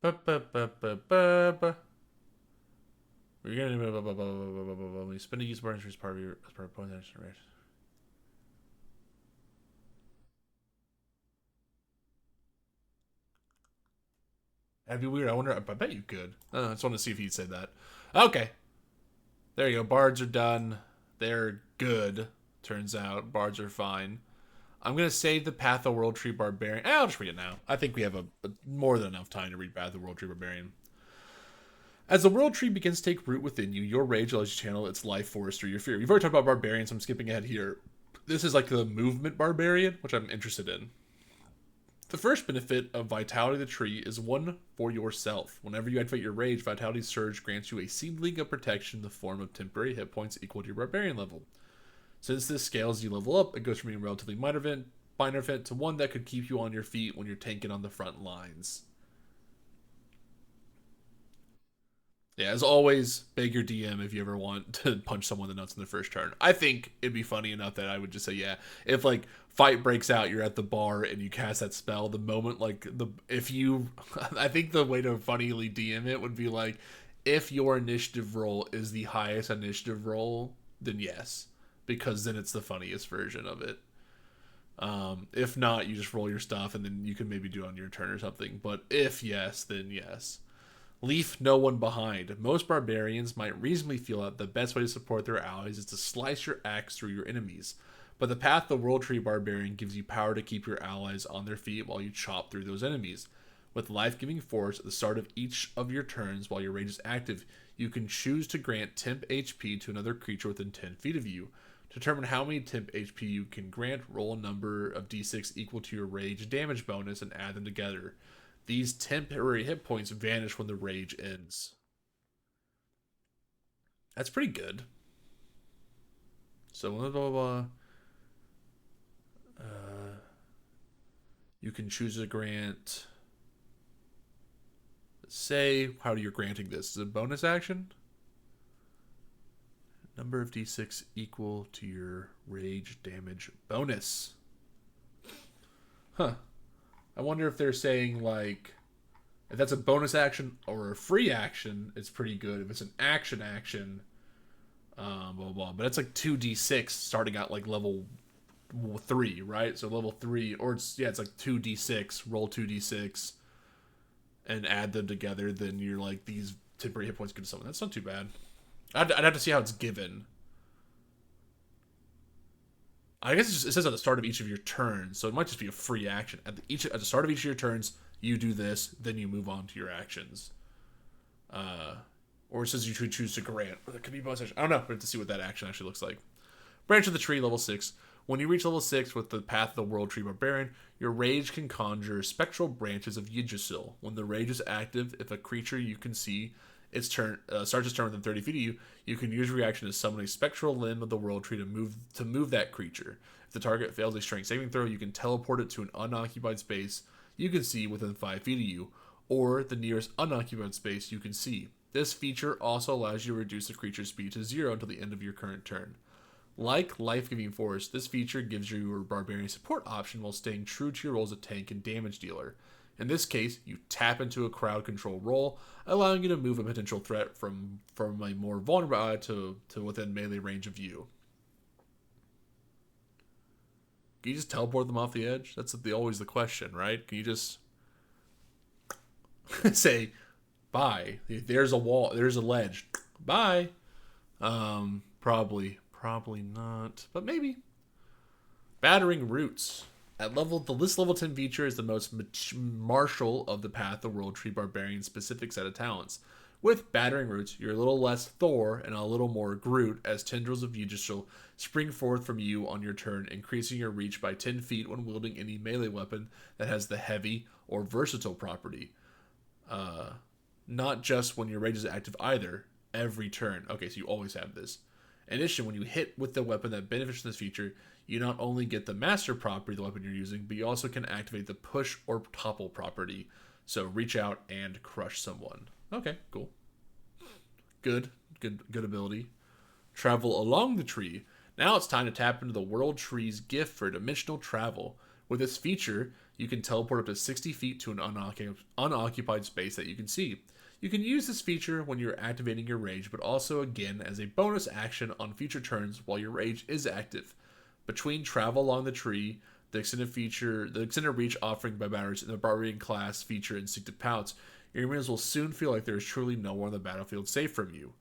We're gonna spend a use bar as part of your opponent's action race. That'd be weird. I wonder. I bet you could. I just want to see if he'd say that. Okay. There you go. Bards are done. They're good. Turns out bards are fine. I'm gonna save the Path of World Tree Barbarian. I'll just read it now. I think we have a more than enough time to read Path of World Tree Barbarian. As the World Tree begins to take root within you, your rage allows you to channel its life force through your fear. We've already talked about barbarians, so I'm skipping ahead here. This is like the movement barbarian, which I'm interested in. The first benefit of Vitality of the Tree is one for yourself. Whenever you activate your Rage, Vitality Surge grants you a seedling of protection in the form of temporary hit points equal to your Barbarian level. Since this scales as you level up, it goes from being a relatively minor event to one that could keep you on your feet when you're tanking on the front lines. Yeah, as always, beg your DM if you ever want to punch someone in the nuts in the first turn. I think it'd be funny enough that I would just say, yeah, if like fight breaks out, you're at the bar and you cast that spell, the moment I think the way to funnily DM it would be like, if your initiative roll is the highest initiative roll, then yes, because then it's the funniest version of it. If not, you just roll your stuff and then you can maybe do it on your turn or something. But if yes, then yes. Leave no one behind. Most barbarians might reasonably feel that the best way to support their allies is to slice your axe through your enemies. But the Path of the World Tree Barbarian gives you power to keep your allies on their feet while you chop through those enemies. With life-giving force at the start of each of your turns while your rage is active, you can choose to grant temp HP to another creature within 10 feet of you. To determine how many temp HP you can grant, roll a number of d6 equal to your rage damage bonus and add them together. These temporary hit points vanish when the rage ends. That's pretty good. So, blah, blah, blah. You can choose to grant... Say, how you're granting this. Is it a bonus action? Number of d6 equal to your rage damage bonus. Huh. I wonder if they're saying, like, if that's a bonus action or a free action, it's pretty good. If it's an action, blah, blah, blah. But it's like 2d6 starting at, like, level 3, right? So level 3, or it's like 2d6, roll 2d6, and add them together, then you're like, these temporary hit points go to someone. That's not too bad. I'd have to see how it's given. I guess it says at the start of each of your turns, so it might just be a free action. At the start of each of your turns, you do this, then you move on to your actions. Or it says you choose to grant. Or that could be bonus action. I don't know. We have to see what that action actually looks like. Branch of the Tree, level 6. When you reach level 6 with the Path of the World Tree Barbarian, your Rage can conjure spectral branches of Yggdrasil. When the Rage is active, if a creature you can see its turn starts its turn within 30 feet of you, you can use reaction to summon a spectral limb of the World Tree to move that creature. If the target fails a strength saving throw, you can teleport it to an unoccupied space you can see within 5 feet of you, or the nearest unoccupied space you can see. This feature also allows you to reduce the creature's speed to 0 until the end of your current turn. Like Life-Giving Force, this feature gives you your Barbarian support option while staying true to your role as a tank and damage dealer. In this case, you tap into a crowd control role, allowing you to move a potential threat from a more vulnerable ally to within melee range of you. Can you just teleport them off the edge? That's always the question, right? Can you just say, bye. There's a wall. There's a ledge. Bye. Probably not, but maybe. Battering Roots. This level 10 feature is the most martial of the Path of the World Tree Barbarian specific set of talents. With Battering Roots, you're a little less Thor and a little more Groot, as tendrils of Yggdrasil spring forth from you on your turn, increasing your reach by 10 feet when wielding any melee weapon that has the heavy or versatile property. Not just when your rage is active either, every turn. Okay, so you always have this. In addition, when you hit with the weapon that benefits from this feature, you not only get the master property of the weapon you're using, but you also can activate the push or topple property. So reach out and crush someone. Okay, cool. Good ability. Travel along the tree. Now it's time to tap into the World Tree's gift for dimensional travel. With this feature, you can teleport up to 60 feet to an unoccupied space that you can see. You can use this feature when you're activating your rage, but also again as a bonus action on future turns while your rage is active. Between travel along the tree, the extended reach offering by Bards, and the Barbarian class feature Instinctive Pouts, your enemies will soon feel like there is truly nowhere on the battlefield safe from you.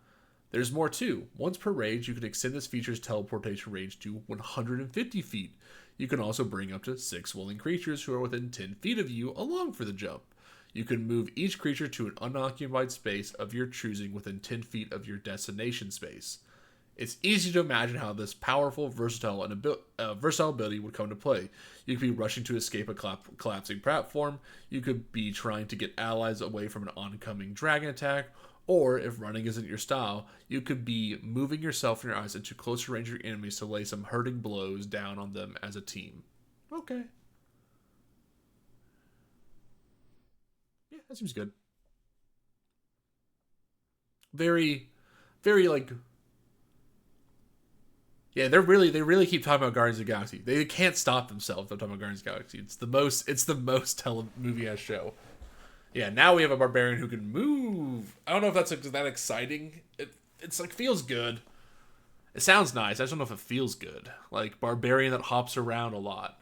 There's more too. Once per rage, you can extend this feature's teleportation range to 150 feet. You can also bring up to 6 willing creatures who are within 10 feet of you along for the jump. You can move each creature to an unoccupied space of your choosing within 10 feet of your destination space. It's easy to imagine how this powerful, versatile ability would come to play. You could be rushing to escape a collapsing platform, you could be trying to get allies away from an oncoming dragon attack, or if running isn't your style, you could be moving yourself and your eyes into closer range of your enemies to lay some hurting blows down on them as a team. Okay. Yeah, that seems good. Very, very like... Yeah, they really keep talking about Guardians of the Galaxy. They can't stop themselves from talking about Guardians of the Galaxy. It's the most movie-ass show. Yeah, now we have a barbarian who can move. I don't know if that's that exciting. It's like feels good. It sounds nice. I just don't know if it feels good. Like barbarian that hops around a lot,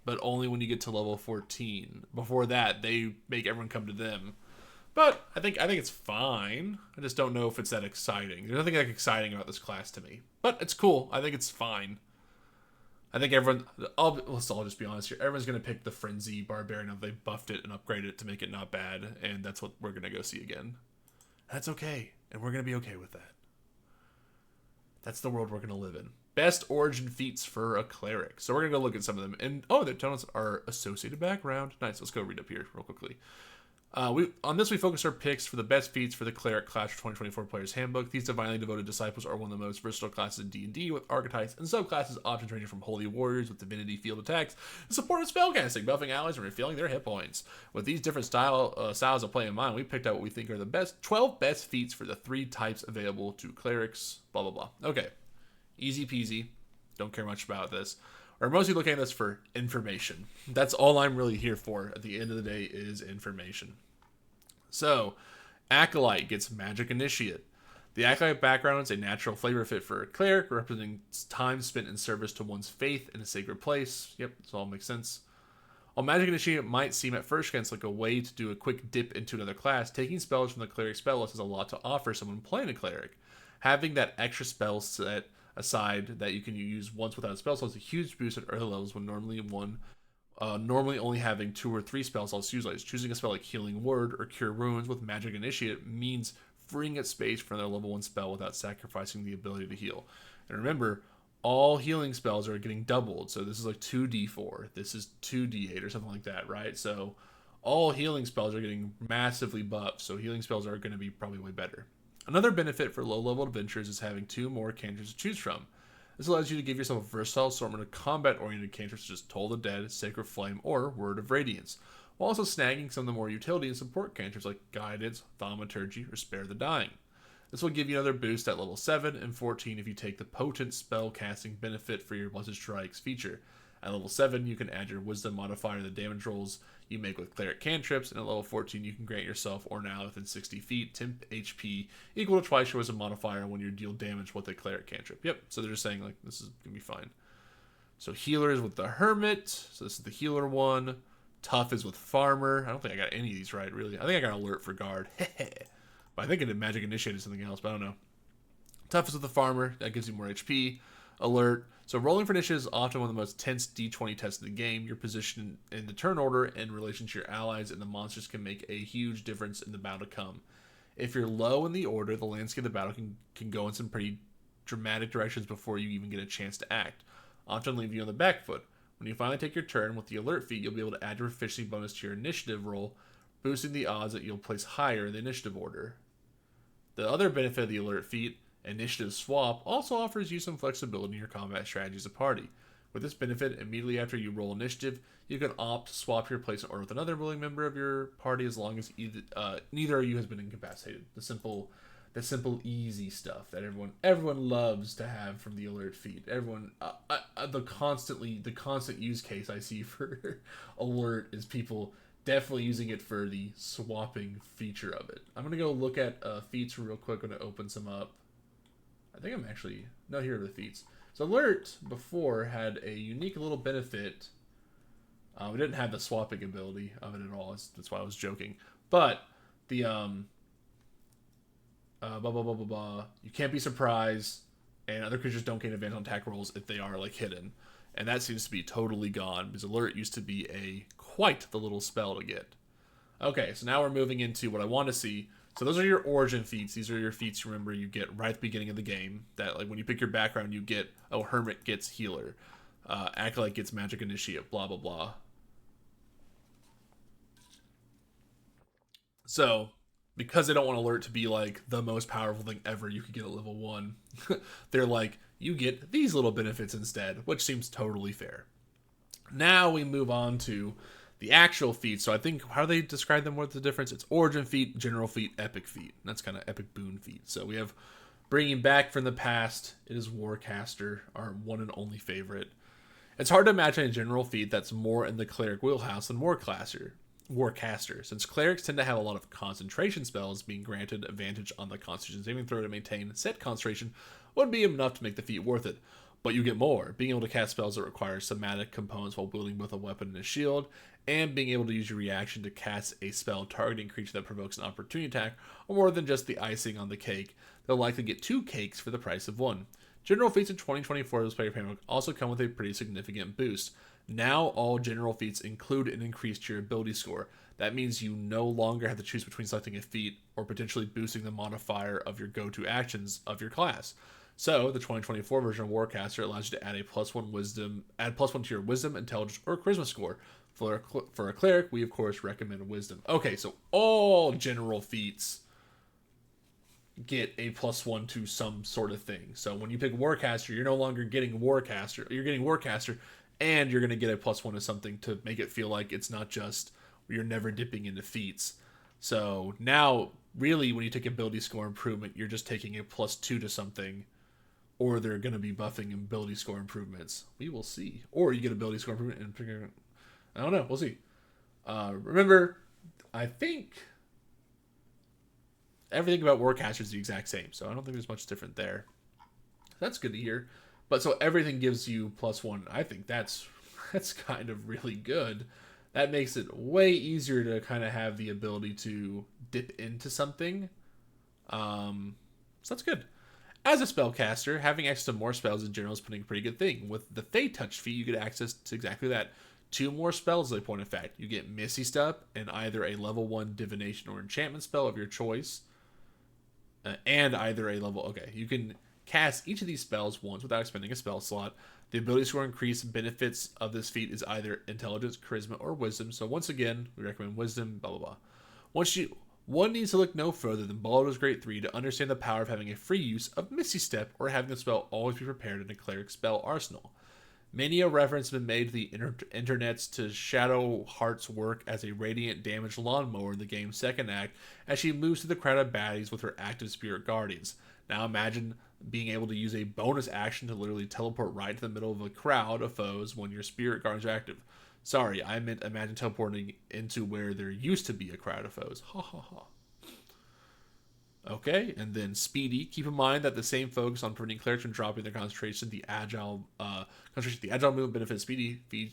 but only when you get to level 14. Before that, they make everyone come to them. But I think it's fine. I just don't know if it's that exciting. There's nothing that exciting about this class to me. But it's cool. I think it's fine. I think let's all just be honest here. Everyone's going to pick the Frenzy Barbarian if they buffed it and upgraded it to make it not bad. And that's what we're going to go see again. That's okay. And we're going to be okay with that. That's the world we're going to live in. Best origin feats for a cleric. So we're going to go look at some of them. And, they're telling us our associated background. Nice. Let's go read up here real quickly. On this, we focus our picks for the best feats for the Cleric class for 2024 Player's Handbook. These divinely devoted disciples are one of the most versatile classes in D&D, with archetypes and subclasses options ranging from Holy Warriors with Divinity Field attacks to supportive spellcasting, buffing allies, and refilling their hit points. With these different styles of play in mind, we picked out what we think are the 12 best feats for the 3 types available to clerics, blah, blah, blah. Okay, easy peasy. Don't care much about this. We're mostly looking at this for information. That's all I'm really here for at the end of the day is information. So, Acolyte gets Magic Initiate. The Acolyte background is a natural flavor fit for a cleric, representing time spent in service to one's faith in a sacred place. Yep, this all makes sense. While Magic Initiate might seem at first glance like a way to do a quick dip into another class, taking spells from the cleric spell list has a lot to offer someone playing a cleric. Having that extra spell set aside that you can use once without a spell slot is a huge boost at early levels when normally only having 2 or 3 spell slots utilized. Choosing a spell like Healing Word or Cure Wounds with Magic Initiate means freeing up space for another level 1 spell without sacrificing the ability to heal. And remember, all healing spells are getting doubled. So this is like 2d4. This is 2d8 or something like that, right? So all healing spells are getting massively buffed. So healing spells are going to be probably way better. Another benefit for low-level adventurers is having 2 more cantrips to choose from. This allows you to give yourself a versatile assortment of combat-oriented cantrips such as Toll the Dead, Sacred Flame, or Word of Radiance, while also snagging some of the more utility and support cantrips like Guidance, Thaumaturgy, or Spare the Dying. This will give you another boost at level 7 and 14 if you take the Potent Spell Casting benefit for your Blessed Strikes feature. At level 7, you can add your Wisdom modifier to the damage rolls you make with Cleric cantrips, and at level 14, you can grant yourself or now within 60 feet 10 HP equal to twice your Wisdom modifier when you deal damage with a Cleric cantrip. Yep, so they're just saying, like, this is going to be fine. So Healer is with the Hermit, so this is the Healer one. Tough is with Farmer. I don't think I got any of these right, really. I think I got Alert for Guard. But I think I did Magic Initiate or something else, but I don't know. Tough is with the Farmer. That gives you more HP. Alert. So rolling for initiative is often one of the most tense D20 tests in the game. Your position in the turn order in relation to your allies and the monsters can make a huge difference in the battle to come. If you're low in the order, the landscape of the battle can go in some pretty dramatic directions before you even get a chance to act, often leaving you on the back foot. When you finally take your turn with the Alert feat, you'll be able to add your proficiency bonus to your initiative roll, boosting the odds that you'll place higher in the initiative order. The other benefit of the Alert feat, Initiative Swap, also offers you some flexibility in your combat strategy as a party. With this benefit, immediately after you roll initiative, you can opt to swap your place in order with another willing member of your party as long as neither of you has been incapacitated. The simple, easy stuff that everyone loves to have from the Alert feat. Everyone, the constant use case I see for Alert is people definitely using it for the swapping feature of it. I'm gonna go look at feats real quick. I'm gonna open some up. I think I'm actually not here are the feats. So Alert before had a unique little benefit. We didn't have the swapping ability of it at all. That's why I was joking. But the you can't be surprised, and other creatures don't gain advantage on attack rolls if they are like hidden, and that seems to be totally gone because Alert used to be quite the little spell to get. Okay, so now we're moving into what I want to see. So those are your origin feats. These are your feats, remember, you get right at the beginning of the game. That, like, when you pick your background, you get, oh, Hermit gets Healer. Acolyte gets Magic Initiate, blah, blah, blah. So, because they don't want Alert to be, like, the most powerful thing ever you could get at level 1, they're like, you get these little benefits instead, which seems totally fair. Now we move on to the actual feats. So I think how they describe them, what's the difference? It's origin feat, general feat, epic feat. And that's kind of epic boon feat. So we have bringing back from the past. It is Warcaster, our one and only favorite. It's hard to imagine a general feat that's more in the cleric wheelhouse than Warcaster, since clerics tend to have a lot of concentration spells. Being granted advantage on the Constitution saving throw to maintain set concentration would be enough to make the feat worth it. But you get more, being able to cast spells that require somatic components while wielding both a weapon and a shield, and being able to use your reaction to cast a spell targeting a creature that provokes an opportunity attack, or more than just the icing on the cake. They'll likely get 2 cakes for the price of 1. General feats in 2024's player handbook also come with a pretty significant boost. Now all general feats include an increase to your ability score. That means you no longer have to choose between selecting a feat or potentially boosting the modifier of your go-to actions of your class. So, the 2024 version of Warcaster allows you to add +1 to your Wisdom, Intelligence, or Charisma score. For a cleric, we of course recommend Wisdom. Okay, so all general feats get a +1 to some sort of thing. So when you pick Warcaster, you're no longer getting Warcaster. You're getting Warcaster, and you're going to get a +1 to something to make it feel like it's not just you're never dipping into feats. So now, really, when you take ability score improvement, you're just taking a +2 to something. Or they're going to be buffing ability score improvements. We will see. Or you get ability score improvement and figure. I don't know. We'll see. Remember, I think everything about Warcaster is the exact same. So I don't think there's much different there. That's good to hear. But so everything gives you +1. I think that's kind of really good. That makes it way easier to kind of have the ability to dip into something. So that's good. As a spellcaster, having access to more spells in general is a pretty good thing. With the Fey Touch feat, you get access to exactly that. 2 more spells as a point of fact. You get Misty Step and either a level 1 divination or enchantment spell of your choice. And either a level... Okay, you can Cast each of these spells once without expending a spell slot. The ability score increase benefits of this feat is either intelligence, charisma, or wisdom. So once again, we recommend wisdom, blah, blah, blah. One needs to look no further than Baldur's Gate 3 to understand the power of having a free use of Misty Step or having the spell always be prepared in a cleric spell arsenal. Many a reference has been made to the internets to Shadow Heart's work as a radiant damage lawnmower in the game's second act as she moves through the crowd of baddies with her active spirit guardians. Now imagine being able to use a bonus action to literally teleport right to the middle of a crowd of foes when your spirit guardians are active. Sorry, I meant imagine teleporting into where there used to be a crowd of foes. Ha ha ha. Okay, and then Speedy. Keep in mind that the same focus on preventing clerics from dropping their concentration, the agile movement benefit Speedy feat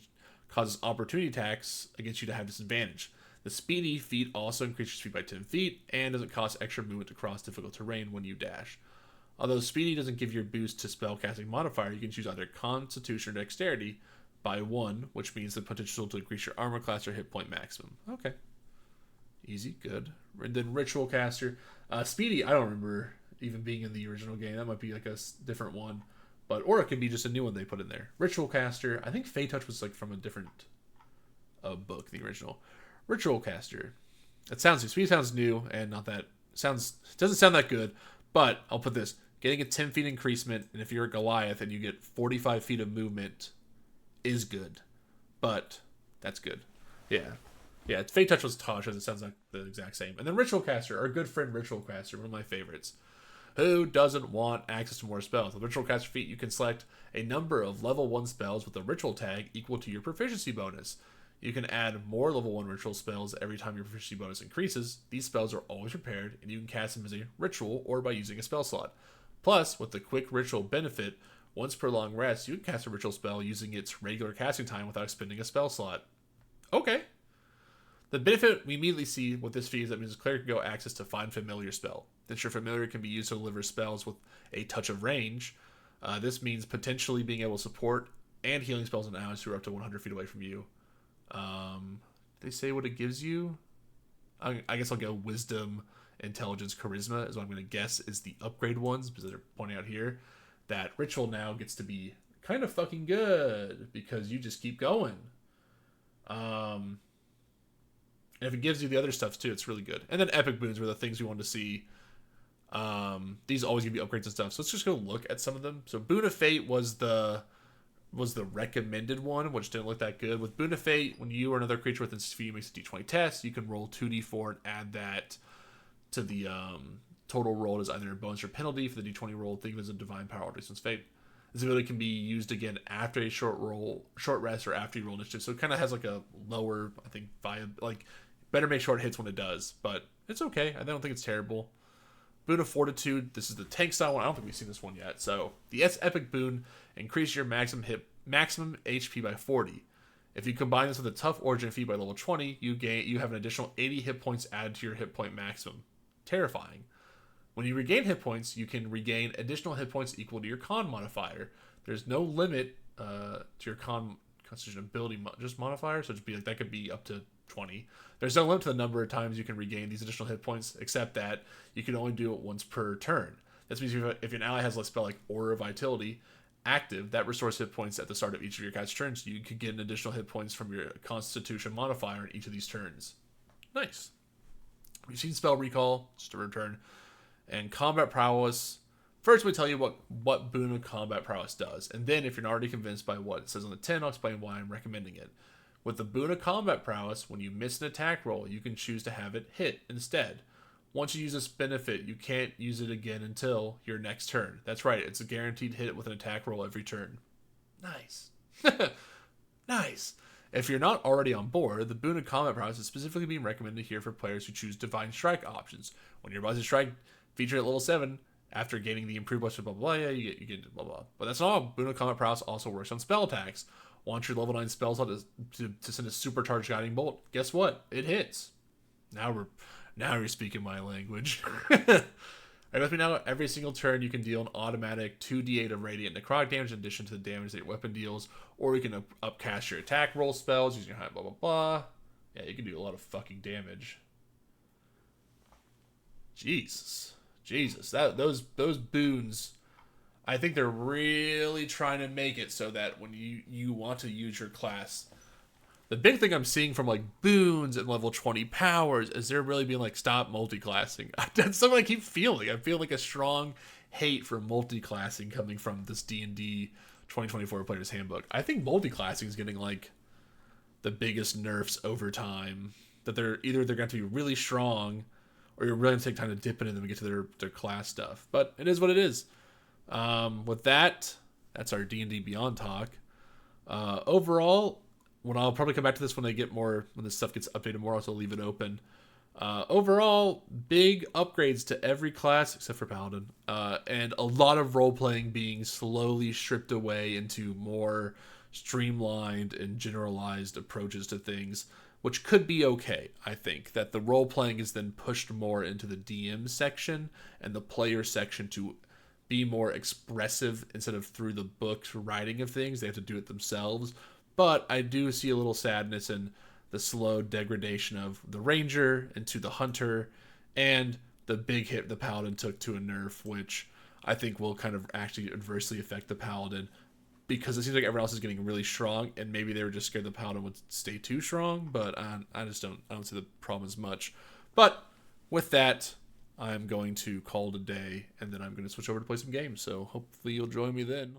causes opportunity attacks against you to have disadvantage. The Speedy feat also increases speed by 10 feet and doesn't cost extra movement to cross difficult terrain when you dash. Although Speedy doesn't give you a boost to spellcasting modifier, you can choose either Constitution or Dexterity by 1, which means the potential to increase your armor class or hit point maximum. Okay. Easy, good. And then Ritual Caster. Speedy, I don't remember even being in the original game. That might be like a different one. Or it could be just a new one they put in there. Ritual Caster. I think Fey Touch was like from a different book, the original. Ritual Caster. It sounds, Speedy sounds new and not that, doesn't sound that good. But I'll put this. Getting a 10 feet increasement, and if you're a Goliath and you get 45 feet of movement, is good. But that's good. Yeah. Yeah, Fate Touch was Tosh, as it sounds like the exact same. And then Ritual Caster, our good friend Ritual Caster, one of my favorites. Who doesn't want access to more spells? With Ritual Caster feat, you can select a number of level 1 spells with a ritual tag equal to your proficiency bonus. You can add more level 1 ritual spells every time your proficiency bonus increases. These spells are always prepared, and you can cast them as a ritual or by using a spell slot. Plus, with the quick ritual benefit, once per long rest, you can cast a ritual spell using its regular casting time without expending a spell slot. Okay. The benefit we immediately see with this feat is that means the cleric can go access to Find Familiar spell. Since your familiar can be used to deliver spells with a touch of range, this means potentially being able to support and healing spells on allies who are up to 100 feet away from you. They say what it gives you? I guess I'll go Wisdom, Intelligence, Charisma is what I'm going to guess is the upgrade ones, because they're pointing out here that Ritual now gets to be kind of fucking good because you just keep going. And if it gives you the other stuff too, it's really good. And then Epic Boons were the things we wanted to see. These always give you upgrades and stuff. So let's just go look at some of them. So Boon of Fate was the recommended one, which didn't look that good. With Boon of Fate, when you or another creature within 6 feet makes a d20 test, you can roll 2d4 and add that to the total roll as either a bonus or penalty for the d20 roll. Think of it as a divine power or distance fate. This ability can be used again after a short rest, or after you roll initiative. So it kind of has like a lower, I think, better make sure it hits when it does, but it's okay. I don't think it's terrible. Boon of Fortitude. This is the tank style one. I don't think we've seen this one yet. So the Epic Boon increase your maximum HP by 40. If you combine this with a Tough Origin feat by level 20, you have an additional 80 hit points added to your hit point maximum. Terrifying. When you regain hit points, you can regain additional hit points equal to your Con modifier. There's no limit to your Constitution ability just modifier, so it'd be like that could be up to 20. There's no limit to the number of times you can regain these additional hit points, except that you can only do it once per turn. This means if an ally has a spell like Aura of Vitality active, that restores hit points at the start of each of your guys' turns. You could get an additional hit points from your Constitution modifier in each of these turns. Nice. We've seen Spell Recall, just a return. And Combat Prowess. First, we tell you what Boon of Combat Prowess does. And then, if you're not already convinced by what it says on the tin, I'll explain why I'm recommending it. With the Boon of Combat Prowess, when you miss an attack roll, you can choose to have it hit instead. Once you use this benefit, you can't use it again until your next turn. That's right, it's a guaranteed hit with an attack roll every turn. Nice. Nice. If you're not already on board, the Boon of Combat Prowess is specifically being recommended here for players who choose Divine Strike options. When you're about to strike, feature at level 7, after gaining the improved blah blah blah, yeah, you get blah blah. But that's not all. Boon of Combat Prowess also works on spell attacks. Want your level 9 spell slot to send a supercharged guiding bolt? Guess what? It hits. Now you're speaking my language. Right, with me now. Every single turn you can deal an automatic 2d8 of radiant necrotic damage in addition to the damage that your weapon deals, or you can upcast your attack roll spells using your high blah blah blah. Yeah, you can do a lot of fucking damage. Jesus, those boons I think they're really trying to make it so that when you want to use your class, the big thing I'm seeing from like boons and level 20 powers is they're really being like, stop multi-classing. That's something I keep feeling. I feel like a strong hate for multi-classing coming from this D&D 2024 Player's Handbook. I think multi-classing is getting like the biggest nerfs over time. That they're going to be really strong, or you're really going to take time to dip into them and get to their class stuff. But it is what it is. With that, that's our D&D Beyond talk. Overall, when I'll probably come back to this when this stuff gets updated more, so I'll leave it open. Overall, big upgrades to every class except for Paladin, and a lot of role-playing being slowly stripped away into more streamlined and generalized approaches to things, which could be okay. I think that the role-playing is then pushed more into the DM section and the player section to be more expressive instead of through the book's writing of things. They have to do it themselves. But I do see a little sadness in the slow degradation of the ranger into the hunter, and the big hit the paladin took to a nerf, which I think will kind of actually adversely affect the paladin, because it seems like everyone else is getting really strong, and maybe they were just scared the paladin would stay too strong. But I don't see the problem as much. But with that, I'm going to call it a day, and then I'm going to switch over to play some games. So hopefully you'll join me then.